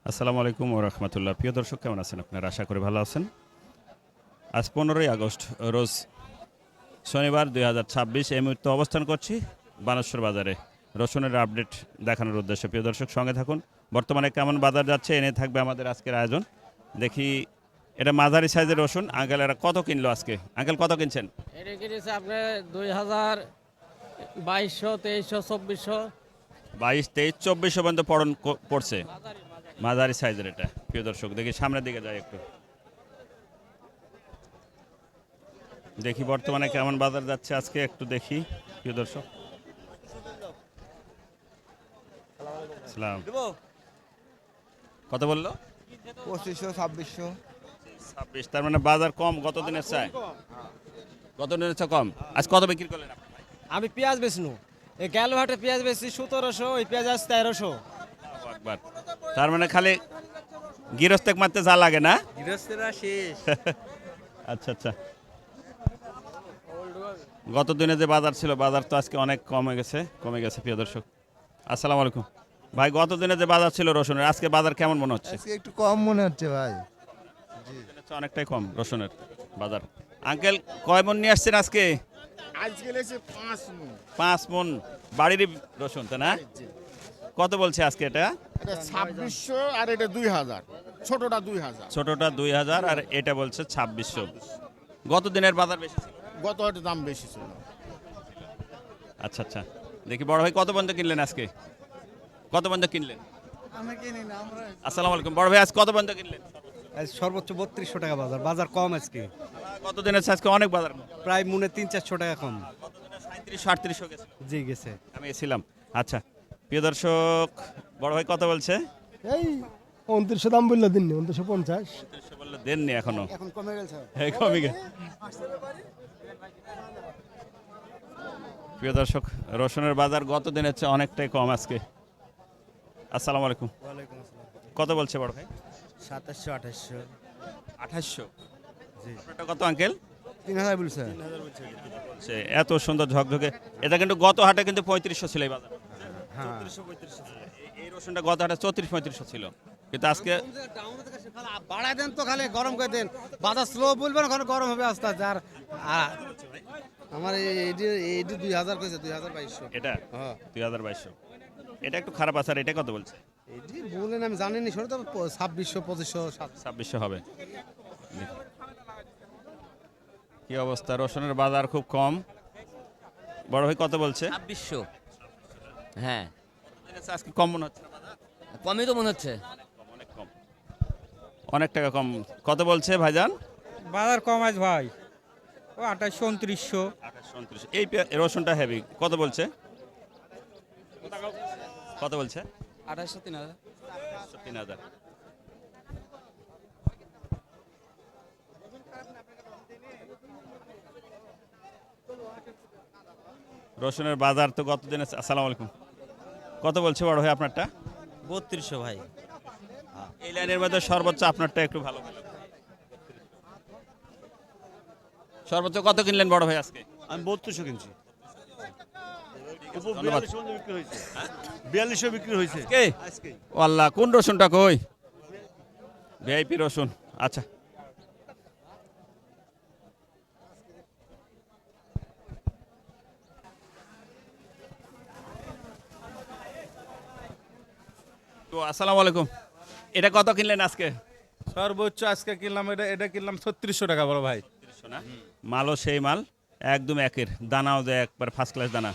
আসসালামু আলাইকুম ওয়া রাহমাতুল্লাহ। প্রিয় দর্শক, কেমন আছেন আপনারা? আশা করি ভালো আছেন। আজ 15ই আগস্ট রোজ শনিবার 2026। এই মুহূর্তে অবস্থান করছি বানেশ্বর বাজারে রসুনের আপডেট দেখানোর উদ্দেশ্যে। প্রিয় দর্শক, সঙ্গে থাকুন। বর্তমানে কেমন বাজার যাচ্ছে এনে থাকবে আমাদের আজকের আয়োজন। দেখি এটা মাঝারি সাইজের রসুন। আঙ্কেল এরা কত কিনলো আজকে? আঙ্কেল কত কিনছেন? এটা কিনেছে আপনার 2000, 2200, 2300, 2400। 22, 23, 2400 পর্যন্ত পড়ছে মাঝারি সাইজের এটা। প্রিয় দর্শক, দেখি সামনের দিকে যাই একটু, দেখি বর্তমানে কেমন বাজার যাচ্ছে আজকে একটু দেখি। প্রিয় দর্শক, সালাম। কত বললো? 2500, 2600। 26। তার মানে বাজার কম গত দিনের চায়, গত দিনের চেয়ে কম। আজ কত বিক্রি করলেন আপনি? আমি পেঁয়াজ বেচনু, এই গেল হাটে পেঁয়াজ বেচছি 1700, ওই পেঁয়াজ আজ 1300। একবার তার মানে খালি গৃহস্থেক মারতে যা লাগে না। গৃহস্থেরা শেষ। আচ্ছা আচ্ছা, গত দিনে যে বাজার ছিল, বাজার তো আজকে অনেক কমে গেছে। প্রিয় দর্শক, আসসালামু আলাইকুম ভাই। গত দিনে যে বাজার ছিল রসুনের, আজকে বাজার কেমন মনে হচ্ছে? আজকে একটু কম মনে হচ্ছে ভাই। অনেকটাই কম রসুনের বাজার। আঙ্কেল কয় মন নিয়ে আসছেন আজকে? আজকে লেগেছে 5 মণ। 5 মন বাড়িরই রসুন, তাই না? কত বলছে আজকে এটা? এটা 2600 আর এটা 2000, ছোটটা 2000। ছোটটা 2000 আর এটা বলছে 2600। গত দিনের বাজার বেশি ছিল। গত হাটে দাম বেশি ছিল। আচ্ছা আচ্ছা, দেখি বড় ভাই কত পর্যন্ত কিনলেন আজকে? কত পর্যন্ত কিনলেন? আসসালামু আলাইকুম বড় ভাই, আজ কত পর্যন্ত কিনলেন? আজ সর্বোচ্চ 3200 টাকা বাজার। বাজার কম আজকে, গত দিনের চেয়ে আজকে অনেক বাজার কম। প্রায় মনে 300-400 টাকা কম। গত দিনে 37-38 গেছে। জি গেছে। আমি এসেছিলাম। আচ্ছা প্রিয় দর্শক, বড় ভাই কত বলছে? এই 2900 দাম বললো দিন 2950। 3500 বললে দেননি এখনো। এখন কমে গেছে। হ্যাঁ, কমে গেছে। প্রিয় দর্শক, রসুনের বাজার গত দিনের চেয়ে অনেকটাই কম আজকে। আসসালামু আলাইকুম। কত বলছে বড় ভাই? 2700-2800। 2800। জি। আপনারটা কত আঙ্কেল? 3000 বলছে। সে এত সুন্দর ঝকঝকে। এটা কিন্তু গত হাটে কিন্তু 3500 ছিল এই বাজার। হ্যাঁ। এই রসুনটা গত হাটে 34-3500 ছিল, কিন্তু আজকে বাড়াই দেন তো, খালি গরম করে দেন। বাজার স্লো বলবেন, ওখানে গরম হবে আস্তে আস্তে। আর আমার এই 2000 কইছে, 2200। এটা হ্যাঁ 2200। এটা একটু খারাপ আছে। আর এটা কত বলছে? এই বলেন, আমি জানি না সেটা তো 2600, 2500, 2600 হবে। দেখি। কি অবস্থা, রসুনের বাজার খুব কম। বড় ভাই কত বলছে? 2600। হ্যাঁ, আজকে কম মনে হচ্ছে। কমই তো মনে হচ্ছে। অনেক কম, অনেক টাকা কম। কত বলছে ভাইজান? বাজার কম আজ ভাই, ও 2800, 2900। 28-29। এই রসুনটা হেভি। কত বলছে? কত বলছে? 2800, 3000। 3000। রসুনের বাজার তো গত দিনে। আসসালামু আলাইকুম। কত বলছে বড় ভাই আপনারটা? 3200 ভাই। এই লাইনের মধ্যে সর্বোচ্চ আপনারটা একটু ভালো পেলাম। সর্বোচ্চ কত কিনলেন বড় ভাই আজকে? আমি 3200 কিনছি। ধন্যবাদ। 4200 বিক্রি হয়েছে। কে? ও আল্লাহ, কোন রসুনটা কই? ভিআইপি রসুন। আচ্ছা, তো আসসালামু আলাইকুম। এটা কত কিনলেন আজকে? সর্বোচ্চ আজকে কিনলাম, এটা কিনলাম 3600 টাকা বড় ভাই। 3600 না? মালও সেই মাল, একদম একের দানাও দেয়, একবার ফার্স্ট ক্লাস দানা।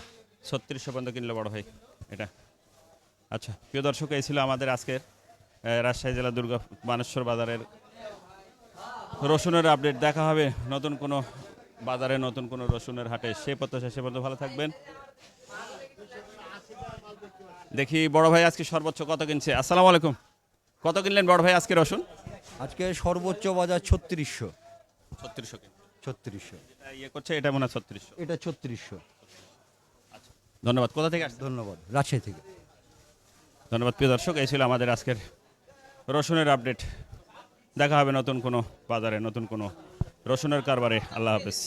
3600 পর্যন্ত কিনলে বড় ভাই এটা। আচ্ছা প্রিয় দর্শক, এই ছিল আমাদের আজকের রাজশাহী জেলা বানেশ্বর বাজারের রসুনের আপডেট। দেখা হবে নতুন কোনো বাজারে, নতুন কোনো রসুনের হাটে। সে পর্যন্ত ভালো থাকবেন। দেখি বড় ভাই আজকে সর্বোচ্চ কত কিনছে। আসসালামু আলাইকুম। কত কিনলেন বড় ভাই আজকে রসুন? আজকে সর্বোচ্চ বাজার 3600। 3600 কিনলেন। 3600। ইয়ে করছে, এটা মনে হয় 3600। এটা 3600। ধন্যবাদ। কোথা থেকে আসছেন? ধন্যবাদ, রাজশাহী থেকে। ধন্যবাদ প্রিয় দর্শক, এই ছিল আমাদের আজকের রসুনের আপডেট। দেখা হবে নতুন কোনো বাজারে, নতুন কোনো রসুনের কারবারে। আল্লাহ হাফেজ।